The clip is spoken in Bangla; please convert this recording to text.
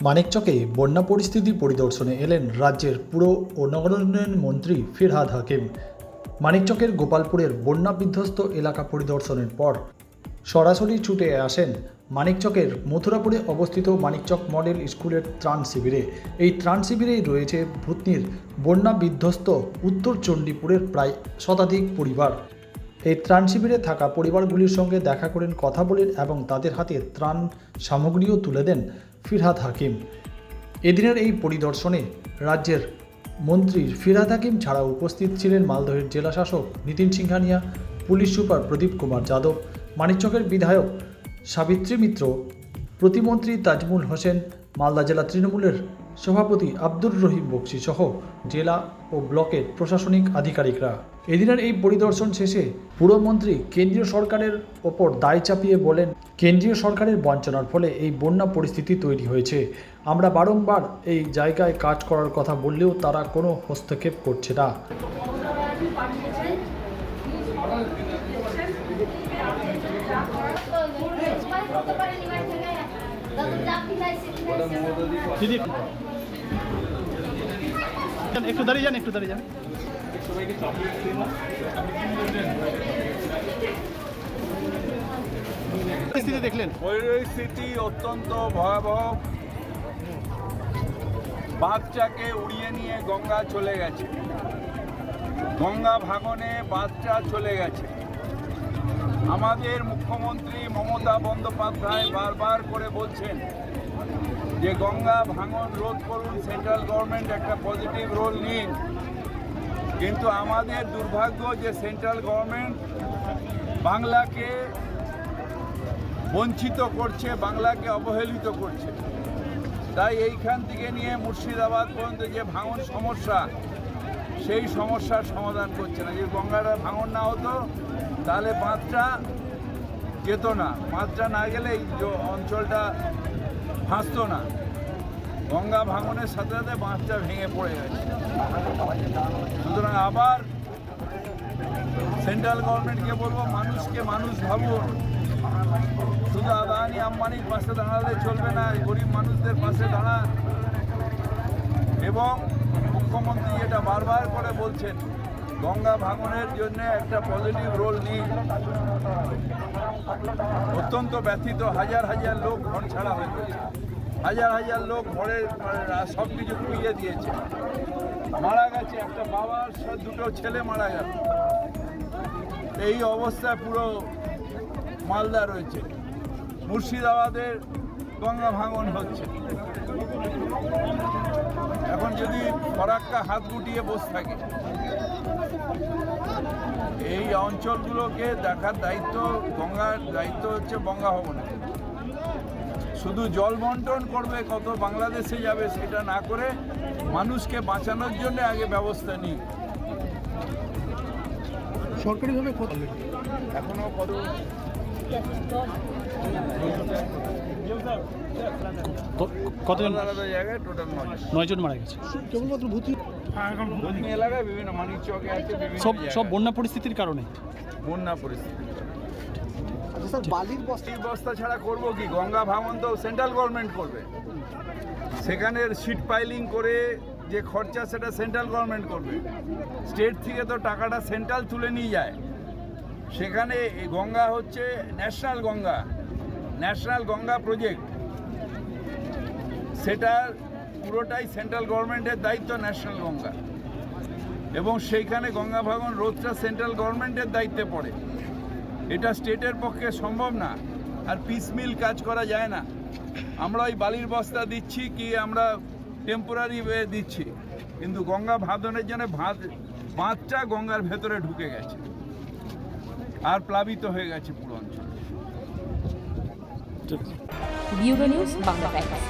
মানিকচকে বন্যা পরিস্থিতি পরিদর্শনে এলেন রাজ্যের পুর ও নগরোন্নয়ন মন্ত্রী ফিরহাদ হাকিম। মানিকচকের গোপালপুরের বন্যা বিধ্বস্ত এলাকা পরিদর্শনের পর সরাসরি ছুটে আসেন মানিকচকের মথুরাপুরে অবস্থিত মানিকচক মডেল স্কুলের ত্রাণ শিবিরে। এই ত্রাণ শিবিরেই রয়েছে ভূতনির বন্যা বিধ্বস্ত উত্তর চণ্ডীপুরের প্রায় শতাধিক পরিবার। এই ত্রাণ শিবিরে থাকা পরিবারগুলির সঙ্গে দেখা করেন, কথা বলেন এবং তাদের হাতে ত্রাণ সামগ্রীও তুলে দেন ফিরহাদ হাকিম। এদিনের এই পরিদর্শনে রাজ্যের মন্ত্রী ফিরহাদ হাকিম ছাড়াও উপস্থিত ছিলেন মালদহের জেলা শাসক নিতিন সিংহানিয়া, পুলিশ সুপার প্রদীপ কুমার যাদব, মানিকচকের বিধায়ক সাবিত্রী মিত্র, প্রতিমন্ত্রী তাজমুল হোসেন, মালদা জেলা তৃণমূলের সভাপতি আব্দুর রহিম বক্সি সহ জেলা ও ব্লকের প্রশাসনিক আধিকারিকরা। এদিনের এই পরিদর্শন শেষে পুরমন্ত্রী কেন্দ্রীয় সরকারের ওপর দায় চাপিয়ে বলেন, কেন্দ্রীয় সরকারের বঞ্চনার ফলে এই বন্যা পরিস্থিতি তৈরি হয়েছে। আমরা বারংবার এই জায়গায় কাজ করার কথা বললেও তারা কোনো হস্তক্ষেপ করছে না। একটু দাঁড়িয়ে যান, একটু দাঁড়িয়ে যান। পরিস্থিতি দেখলেন? পরিস্থিতি অত্যন্ত ভয়াবহ। বাচ্চাকে উড়িয়ে নিয়ে গঙ্গা চলে গেছে, গঙ্গা ভাঙনে বাচ্চা চলে গেছে। আমাদের মুখ্যমন্ত্রী মমতা বন্দ্যোপাধ্যায় বারবার করে বলছেন যে গঙ্গা ভাঙন রোধ করুন, সেন্ট্রাল গভর্নমেন্ট একটা পজিটিভ রোল নিন। কিন্তু আমাদের দুর্ভাগ্য যে সেন্ট্রাল গভর্নমেন্ট বাংলাকে বঞ্চিত করছে, বাংলাকে অবহেলিত করছে। তাই এইখান থেকে নিয়ে মুর্শিদাবাদ পর্যন্ত যে ভাঙন সমস্যা, সেই সমস্যার সমাধান করছে না। যে গঙ্গাটা ভাঙন না হতো তাহলে বাঁধটা যেত না, বাঁধটা না গেলে এই অঞ্চলটা ভাসতো না। গঙ্গা ভাঙনের সাথে সাথে বাঁধটা ভেঙে পড়ে গেছে। সুতরাং আবার সেন্ট্রাল গভর্নমেন্টকে বলবো, মানুষকে মানুষ ভাবুন। শুধু আদানি আম্বানির পাশে দাঁড়ালে চলবে না, গরিব মানুষদের পাশে দাঁড়ান। এবং মুখ্যমন্ত্রী এটা বারবার করে বলছেন, গঙ্গা ভাঙনের জন্য একটা পজিটিভ রোল নিন। অত্যন্ত ব্যথিত, হাজার হাজার লোক ঘর ছাড়া হয়ে গেছে, হাজার হাজার লোক ঘরের সব কিছু পুড়িয়ে দিয়েছে, মারা গেছে। একটা বাবার দুটো ছেলে মারা গেল। এই অবস্থায় পুরো মালদা রয়েছে। মুর্শিদাবাদের গঙ্গা ভাঙন হচ্ছে। এখন যদি ফরাক্কা হাত গুটিয়ে বসে থাকে, এই অঞ্চলগুলোকে দেখার দায়িত্ব, গঙ্গার দায়িত্ব হচ্ছে গঙ্গা ভবনের। শুধু জল বন্টন করবে, কত বাংলাদেশে যাবে সেটা না করে মানুষকে বাঁচানোর জন্য আগে ব্যবস্থা নিই। সরকারিভাবে এখনো কত কতজন? আলাদা জায়গায় টোটাল 9 জন মারা গেছে। কেবলমাত্র ভূতনি এলাকায় বিভিন্ন মানিকচকে আছে, বিভিন্ন সব জায়গায়। বন্যা পরিস্থিতির কারণে। বন্যা পরিস্থিতি। স্যার, বালির বস্তা এই বস্তা ছাড়া করবো কি? গঙ্গা ভাঙন তো সেন্ট্রাল গভর্নমেন্ট করবে। সেখানে সিট পাইলিং করে যে খরচা, সেটা সেন্ট্রাল গভর্নমেন্ট করবে। স্টেট থেকে তো টাকাটা সেন্ট্রাল তুলে নিয়ে যায়। সেখানে এই গঙ্গা হচ্ছে national Ganga, national Ganga project. সেটা পুরোটাই সেন্ট্রাল গভর্নমেন্টের দায়িত্ব, ন্যাশনাল গঙ্গা। এবং সেইখানে গঙ্গা ভাঙন রোধটা সেন্ট্রাল গভর্নমেন্টের দায়িত্বে পড়ে। এটা স্টেটের পক্ষে সম্ভব না, আর পিসমিল কাজ করা যায় না। আমরা ওই বালির বস্তা দিচ্ছি কি আমরা টেম্পোরারি দিচ্ছি, কিন্তু গঙ্গা ভাঙনের জন্য বাঁধটা গঙ্গার ভেতরে ঢুকে গেছে আর প্লাবিত হয়ে গেছে পুরো অঞ্চল। Bureau news Bangla Times.